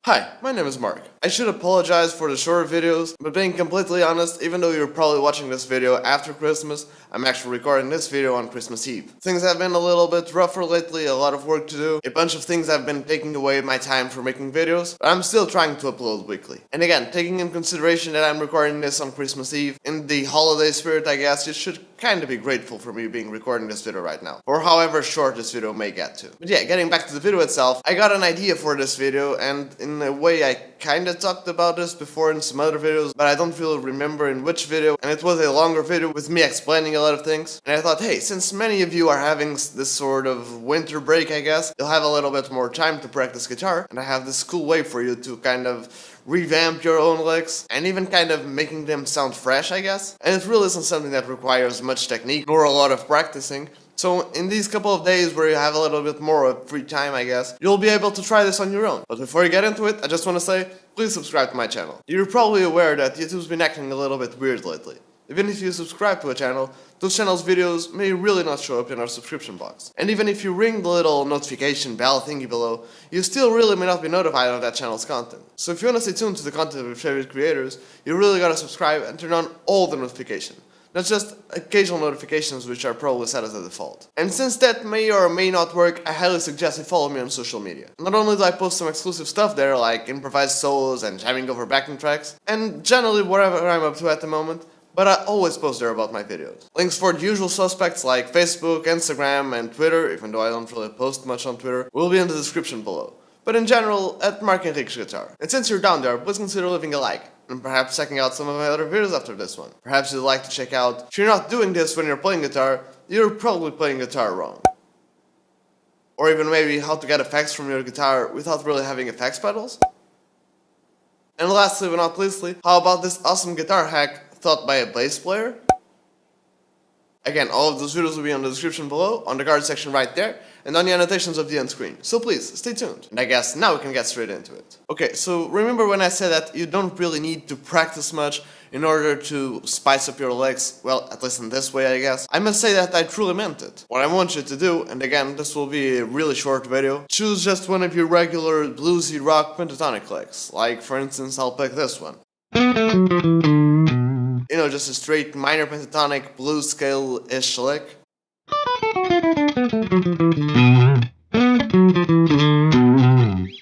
Hi, my name is Mark. I should apologize for the shorter videos, but being completely honest, even though you're probably watching this video after Christmas, I'm actually recording this video on Christmas Eve. Things have been a little bit rougher lately, a lot of work to do, a bunch of things have been taking away my time for making videos, but I'm still trying to upload weekly. And again, taking in consideration that I'm recording this on Christmas Eve, in the holiday spirit I guess, you should kinda be grateful for me being recording this video right now, or however short this video may get to. But yeah, getting back to the video itself, I got an idea for this video, and in a way I kinda talked about this before in some other videos, but I don't really remember in which video, and it was a longer video with me explaining a lot of things. And I thought, hey, since many of you are having this sort of winter break, I guess, you'll have a little bit more time to practice guitar, and I have this cool way for you to kind of revamp your own licks, and even kind of making them sound fresh, I guess. And it really isn't something that requires much technique, nor a lot of practicing. So in these couple of days where you have a little bit more of free time, I guess, you'll be able to try this on your own. But before you get into it, I just want to say, please subscribe to my channel. You're probably aware that YouTube's been acting a little bit weird lately. Even if you subscribe to a channel, those channels' videos may really not show up in our subscription box. And even if you ring the little notification bell thingy below, you still really may not be notified of that channel's content. So if you want to stay tuned to the content of your favorite creators, you really gotta subscribe and turn on all the notifications. Not just occasional notifications, which are probably set as a default. And since that may or may not work, I highly suggest you follow me on social media. Not only do I post some exclusive stuff there, like improvised solos and jamming over backing tracks, and generally whatever I'm up to at the moment, but I always post there about my videos. Links for the usual suspects like Facebook, Instagram, and Twitter, even though I don't really post much on Twitter, will be in the description below. But in general, at Mark Henrique's Guitar. And since you're down there, please consider leaving a like, and perhaps checking out some of my other videos after this one. Perhaps you'd like to check out, if you're not doing this when you're playing guitar, you're probably playing guitar wrong. Or even maybe how to get effects from your guitar without really having effects pedals. And lastly but not leastly, how about this awesome guitar hack thought by a bass player? Again, all of those videos will be on the description below, on the card section right there, and on the annotations of the end screen. So please, stay tuned. And I guess now we can get straight into it. Okay, so remember when I said that you don't really need to practice much in order to spice up your licks? Well, at least in this way, I guess. I must say that I truly meant it. What I want you to do, and again, this will be a really short video, choose just one of your regular bluesy rock pentatonic licks. Like, for instance, I'll pick this one. You know, just a straight minor pentatonic blues scale-ish lick.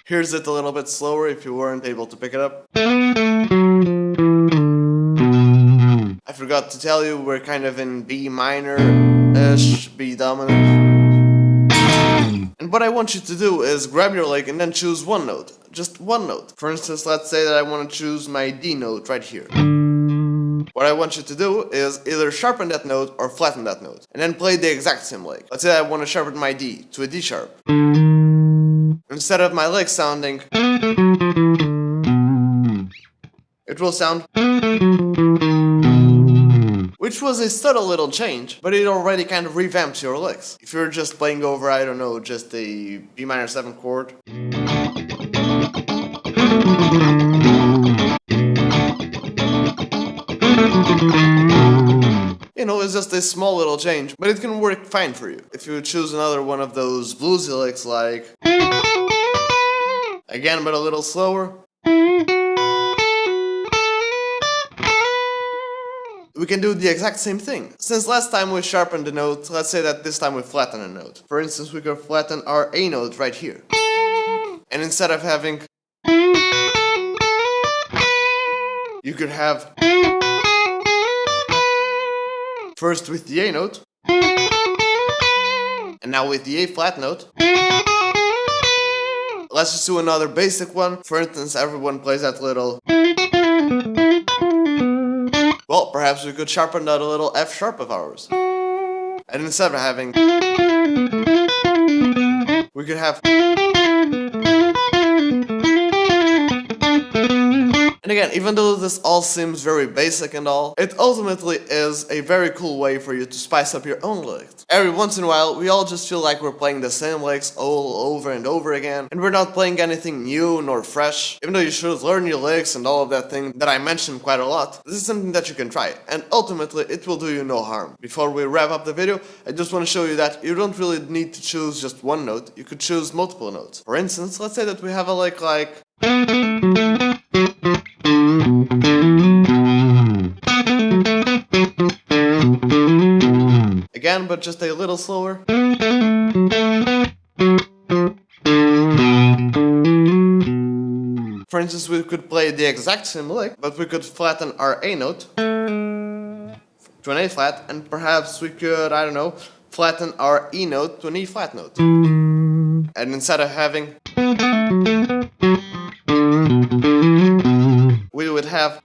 Here's it a little bit slower if you weren't able to pick it up. I forgot to tell you, we're kind of in B minor-ish, B dominant. And what I want you to do is grab your lick and then choose one note. Just one note. For instance, let's say that I want to choose my D note right here. What I want you to do is either sharpen that note or flatten that note, and then play the exact same lick. Let's say I want to sharpen my D to a D sharp. Instead of my lick sounding, it will sound, which was a subtle little change, but it already kind of revamps your licks. If you're just playing over, I don't know, just a B minor 7 chord, you know, it's just a small little change, but it can work fine for you. If you choose another one of those bluesy licks like, again but a little slower, we can do the exact same thing. Since last time we sharpened the note, let's say that this time we flatten a note. For instance, we could flatten our A note right here. And instead of having, you could have first with the A note, and now with the A flat note. Let's just do another basic one. For instance, everyone plays that little. Well, perhaps we could sharpen that a little F sharp of ours. And instead of having, we could have. And again, even though this all seems very basic and all, it ultimately is a very cool way for you to spice up your own licks. Every once in a while, we all just feel like we're playing the same licks all over and over again, and we're not playing anything new nor fresh, even though you should learn your licks and all of that thing that I mentioned quite a lot. This is something that you can try, and ultimately, it will do you no harm. Before we wrap up the video, I just want to show you that you don't really need to choose just one note, you could choose multiple notes. For instance, let's say that we have a lick like Again, but just a little slower. For instance, we could play the exact same lick, but we could flatten our A note to an A flat, and perhaps we could, I don't know, flatten our E note to an E flat note. And instead of having, we would have.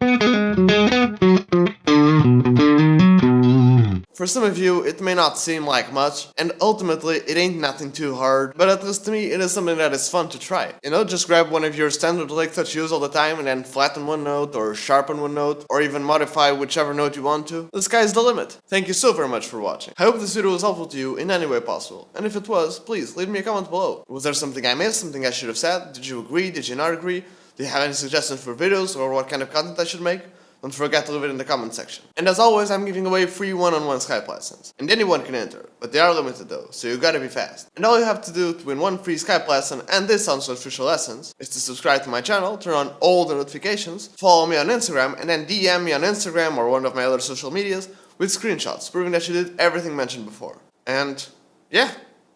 For some of you, it may not seem like much, and ultimately, it ain't nothing too hard, but at least to me, it is something that is fun to try. You know, just grab one of your standard licks that you use all the time and then flatten one note, or sharpen one note, or even modify whichever note you want to. The sky's the limit. Thank you so very much for watching. I hope this video was helpful to you in any way possible, and if it was, please leave me a comment below. Was there something I missed, something I should have said? Did you agree? Did you not agree? Do you have any suggestions for videos, or what kind of content I should make? Don't forget to leave it in the comment section. And as always, I'm giving away free one-on-one Skype lessons. And anyone can enter, but they are limited though, so you gotta be fast. And all you have to do to win one free Skype lesson and this sounds official lessons is to subscribe to my channel, turn on all the notifications, follow me on Instagram, and then DM me on Instagram or one of my other social medias with screenshots proving that you did everything mentioned before. And yeah,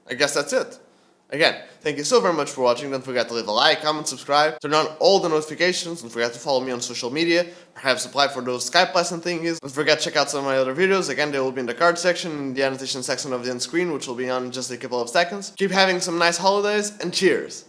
I guess that's it. Again, thank you so very much for watching. Don't forget to leave a like, comment, subscribe, turn on all the notifications. Don't forget to follow me on social media, perhaps apply for those Skype lesson thingies. Don't forget to check out some of my other videos. Again, they will be in the card section, in the annotation section of the end screen, which will be on in just a couple of seconds. Keep having some nice holidays, and cheers!